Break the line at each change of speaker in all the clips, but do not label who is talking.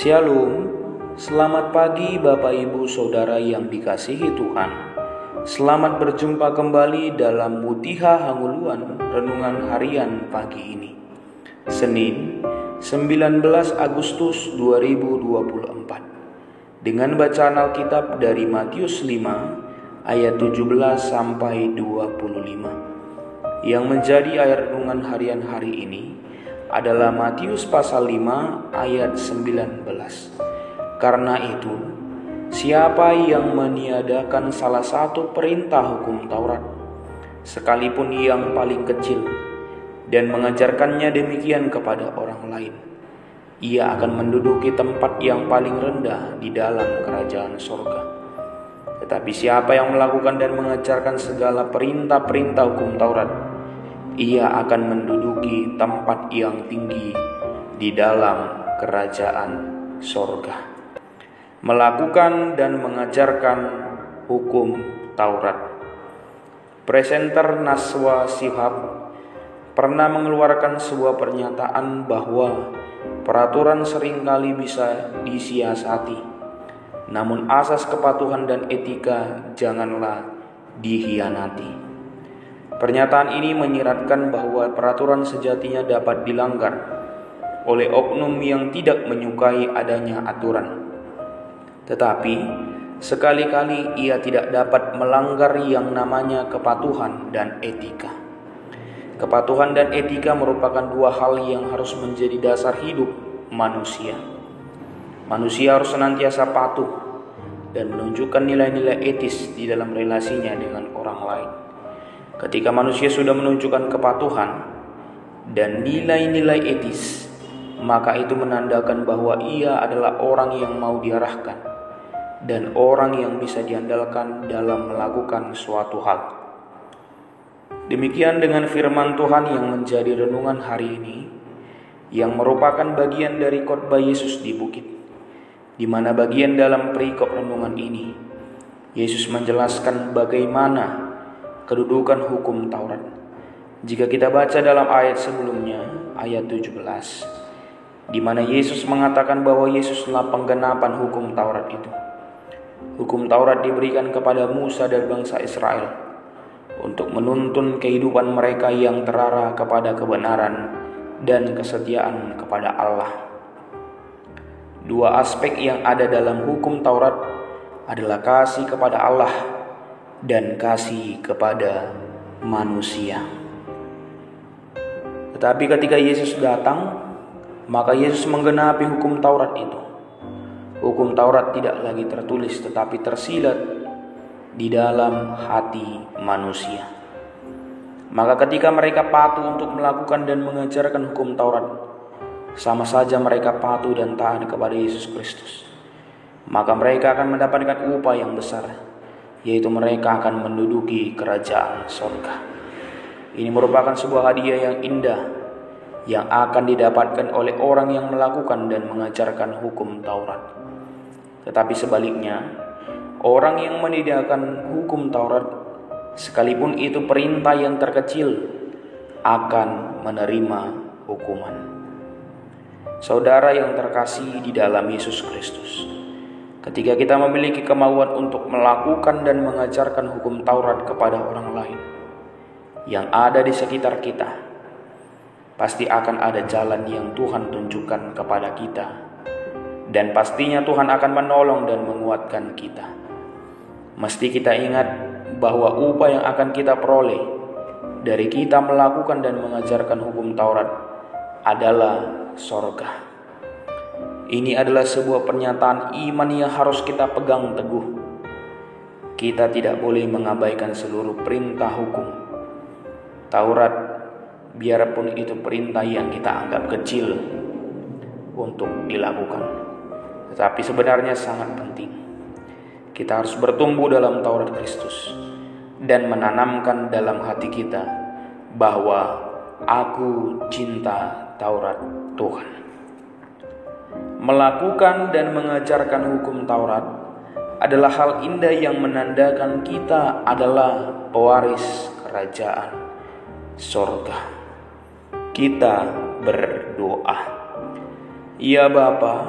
Shalom, selamat pagi Bapak Ibu Saudara yang dikasihi Tuhan. Selamat berjumpa kembali dalam Mutiha Hanguluan Renungan Harian pagi ini, Senin 19 Agustus 2024, dengan bacaan Alkitab dari Matius 5 ayat 17 sampai 25. Yang menjadi ayat renungan harian hari ini adalah Matius pasal 5 ayat 19. Karena itu, siapa yang meniadakan salah satu perintah hukum Taurat, sekalipun yang paling kecil, dan mengajarkannya demikian kepada orang lain, ia akan menduduki tempat yang paling rendah di dalam kerajaan surga. Tetapi siapa yang melakukan dan mengajarkan segala perintah-perintah hukum Taurat, ia akan menduduki tempat yang tinggi di dalam kerajaan sorga. Melakukan dan mengajarkan hukum Taurat. Presenter Naswa Shihab pernah mengeluarkan sebuah pernyataan bahwa peraturan seringkali bisa disiasati, namun asas kepatuhan dan etika janganlah dihianati. Pernyataan ini menyiratkan bahwa peraturan sejatinya dapat dilanggar oleh oknum yang tidak menyukai adanya aturan. Tetapi, sekali-kali ia tidak dapat melanggar yang namanya kepatuhan dan etika. Kepatuhan dan etika merupakan dua hal yang harus menjadi dasar hidup manusia. Manusia harus senantiasa patuh dan menunjukkan nilai-nilai etis di dalam relasinya dengan orang lain. Ketika manusia sudah menunjukkan kepatuhan dan nilai-nilai etis, maka itu menandakan bahwa ia adalah orang yang mau diarahkan dan orang yang bisa diandalkan dalam melakukan suatu hal. Demikian dengan firman Tuhan yang menjadi renungan hari ini, yang merupakan bagian dari khotbah Yesus di bukit, di mana bagian dalam perikop renungan ini, Yesus menjelaskan bagaimana kedudukan hukum Taurat. Jika kita baca dalam ayat sebelumnya, ayat 17, di mana Yesus mengatakan bahwa Yesuslah penggenapan hukum Taurat itu. Hukum Taurat diberikan kepada Musa dan bangsa Israel untuk menuntun kehidupan mereka yang terarah kepada kebenaran dan kesetiaan kepada Allah. Dua aspek yang ada dalam hukum Taurat adalah kasih kepada Allah dan kasih kepada manusia. Tetapi ketika Yesus datang, maka Yesus menggenapi hukum Taurat itu. Hukum Taurat tidak lagi tertulis tetapi tersilat di dalam hati manusia. Maka ketika mereka patuh untuk melakukan dan mengajarkan hukum Taurat, sama saja mereka patuh dan taat kepada Yesus Kristus. Maka mereka akan mendapatkan upah yang besar, yaitu mereka akan menduduki kerajaan surga. Ini merupakan sebuah hadiah yang indah yang akan didapatkan oleh orang yang melakukan dan mengajarkan hukum Taurat. Tetapi sebaliknya, orang yang menidakkan hukum Taurat, sekalipun itu perintah yang terkecil, akan menerima hukuman. Saudara yang terkasih di dalam Yesus Kristus, ketika kita memiliki kemauan untuk melakukan dan mengajarkan hukum Taurat kepada orang lain yang ada di sekitar kita, pasti akan ada jalan yang Tuhan tunjukkan kepada kita, dan pastinya Tuhan akan menolong dan menguatkan kita. Mesti kita ingat bahwa upah yang akan kita peroleh dari kita melakukan dan mengajarkan hukum Taurat adalah sorga. Ini adalah sebuah pernyataan iman yang harus kita pegang teguh. Kita tidak boleh mengabaikan seluruh perintah hukum Taurat, biarpun itu perintah yang kita anggap kecil untuk dilakukan. Tetapi sebenarnya sangat penting. Kita harus bertumbuh dalam Taurat Kristus dan menanamkan dalam hati kita bahwa aku cinta Taurat Tuhan. Melakukan dan mengajarkan hukum Taurat adalah hal indah yang menandakan kita adalah pewaris kerajaan surga. Kita berdoa. Ya Bapa,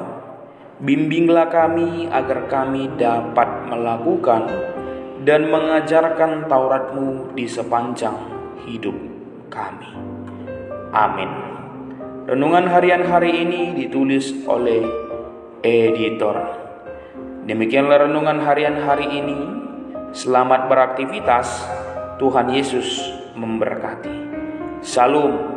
Bimbinglah kami agar kami dapat melakukan dan mengajarkan Taurat-Mu di sepanjang hidup kami. Amin. Renungan harian hari ini ditulis oleh editor. Demikianlah renungan harian hari ini. Selamat beraktivitas. Tuhan Yesus memberkati. Shalom.